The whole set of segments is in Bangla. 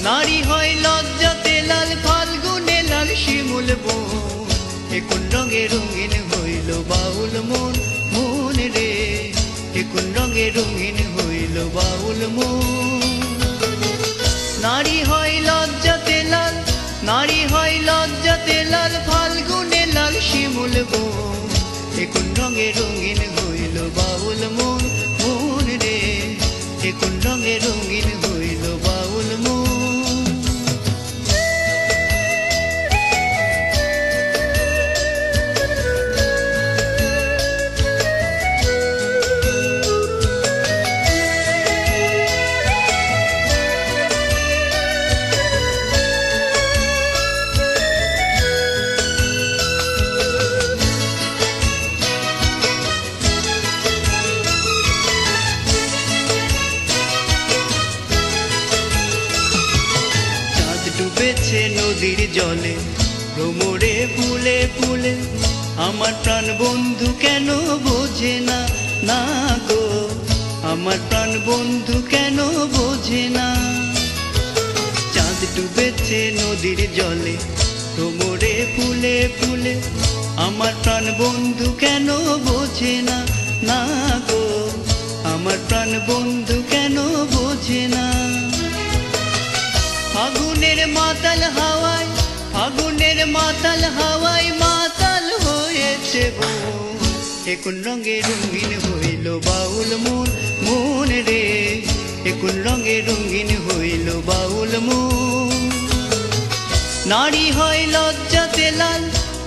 নারী হয় লজ্জাতে লাল, ফাল্গুনে লাল শিমুল বন। এ কোন রঙে রঙিন হইল বাউল মন, মন রে। এ কোন রঙে রঙিন হইল বাউল মন। নারী হয় লজ্জাতে লাল, নারী হয় লজ্জাতে লাল, ফাল্গুনে লাল শিমুল বন। এ কোন রঙে রঙিন হইল বাউল মন, মন রে। এ কোন রঙে রঙিন হইল বাউল মন। ডুবেছে নদীর জলে, ভ্রমরে ফুলে ফুলে, আমার প্রাণ বন্ধু কেন বোঝে না, না গো আমার প্রাণ বন্ধু কেন বোঝে না। চাঁদ ডুবেছে নদীর জলে, ভ্রমরে ফুলে ফুলে, আমার প্রাণ বন্ধু কেন বোঝে না, না গো আমার প্রাণ বন্ধু কেন বোঝে না। ফাগুনের মাতাল হাওয়ায়, ফাগুনের মাতাল হাওয়ায় মাতাল হয়েছে বন। এ কোন রঙে রঙিন হইল বাউল মন, মন রে। এ কোন রঙে রঙিন হইল বাউল মন। নারী হয় লজ্জাতে লাল,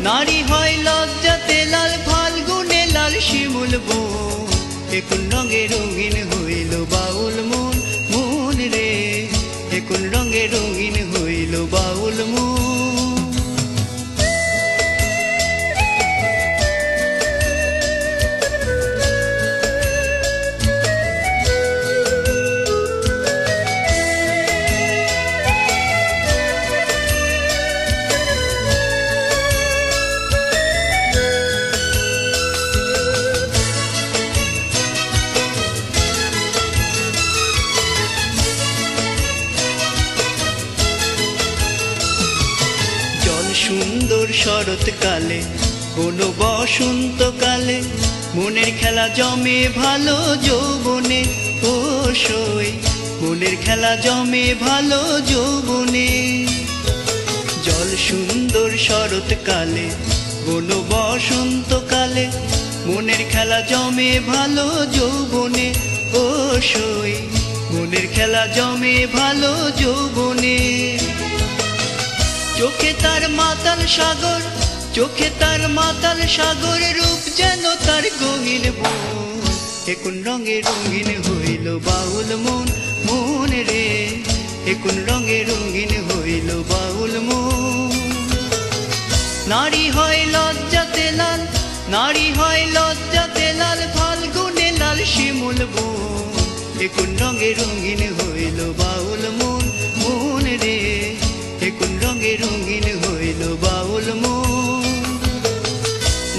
নারী হয় লজ্জাতে লাল, ফাল্গুনে লাল শিমুল বন। এ কোন রঙে রঙিন হইল বাউল মন, মন রে। এ কোন রঙে রঙিন হইল বাউল মন। সুন্দর শরৎকালে, কোন বসন্তকালে, মনের খেলা জমে ভালো যৌবনে, ও সই মনের খেলা জমে ভালো যৌবনে। জল সুন্দর শরৎকালে, কোন বসন্তকালে, মনের খেলা জমে ভালো যৌবনে, ও সই মনের খেলা জমে ভালো যৌবনে। চোখে তার মাতাল সাগর, চোখে তার মাতাল সাগর, রূপ যেন তার গহীন বন। এ কোন রঙে রঙিন হইল বাউল মন, মন রে। এ কোন রঙে রঙিন হইল বাউল মন। নারী হয় লজ্জাতে লাল, নারী হয় লজ্জাতে লাল, ফাল্গুনে লাল শিমুল বন। এ কোন রঙে রঙিন হইল বাউল মন, মন রে। এ কোন রঙে রঙিন হইল বাউল মন।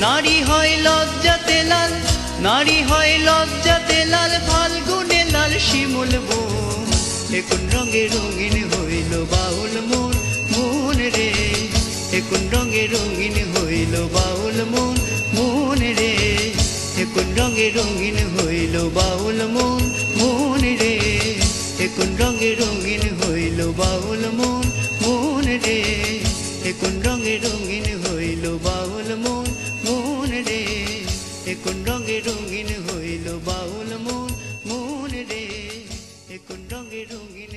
নারী হয় লজ্জাতে লাল, নারী হয় লজ্জাতে লাল, ফাল্গুনে লাল শিমুল বন। এ কোন রঙে রঙিন হইল বাউল মন, মন রে। এ কোন রঙে রঙিন হইল বাউল মন, মন রে। এ কোন রঙে রঙিন হইল বাউল মন, মন রে। এ কোন রঙে রঙিন হইল বাউল মন, মন রে। এ কোন রঙে রঙিন হইল বাউল মন, মন রে। এ কোন রঙে রঙিন হইল বাউল মন, মন রে। এ কোন রঙে রঙিন